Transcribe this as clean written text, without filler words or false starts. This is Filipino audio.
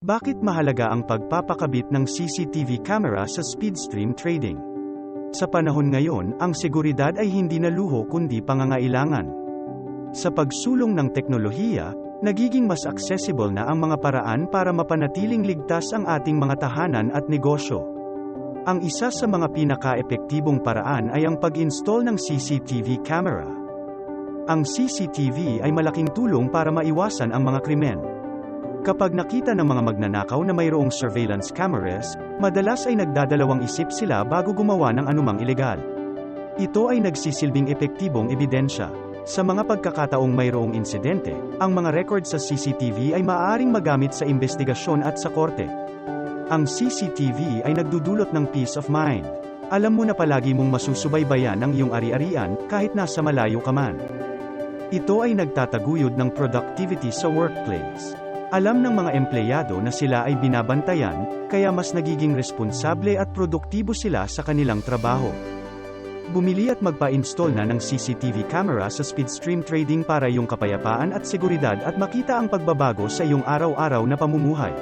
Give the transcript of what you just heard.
Bakit mahalaga ang pagpapakabit ng CCTV camera sa speedstream trading? Sa panahon ngayon, ang seguridad ay hindi na luho kundi pangangailangan. Sa pagsulong ng teknolohiya, nagiging mas accessible na ang mga paraan para mapanatiling ligtas ang ating mga tahanan at negosyo. Ang isa sa mga pinaka-epektibong paraan ay ang pag-install ng CCTV camera. Ang CCTV ay malaking tulong para maiwasan ang mga krimen. Kapag nakita ng mga magnanakaw na mayroong surveillance cameras, madalas ay nagdadalawang isip sila bago gumawa ng anumang ilegal. Ito ay nagsisilbing epektibong ebidensya. Sa mga pagkakataong mayroong insidente, ang mga record sa CCTV ay maaaring magamit sa investigasyon at sa korte. Ang CCTV ay nagdudulot ng peace of mind. Alam mo na palagi mong masusubaybayan ang iyong ari-arian, kahit nasa malayo ka man. Ito ay nagtataguyod ng productivity sa workplace. Alam ng mga empleyado na sila ay binabantayan, kaya mas nagiging responsable at produktibo sila sa kanilang trabaho. Bumili at magpa-install na ng CCTV camera sa speedstream trading para iyong kapayapaan at seguridad at makita ang pagbabago sa iyong araw-araw na pamumuhay.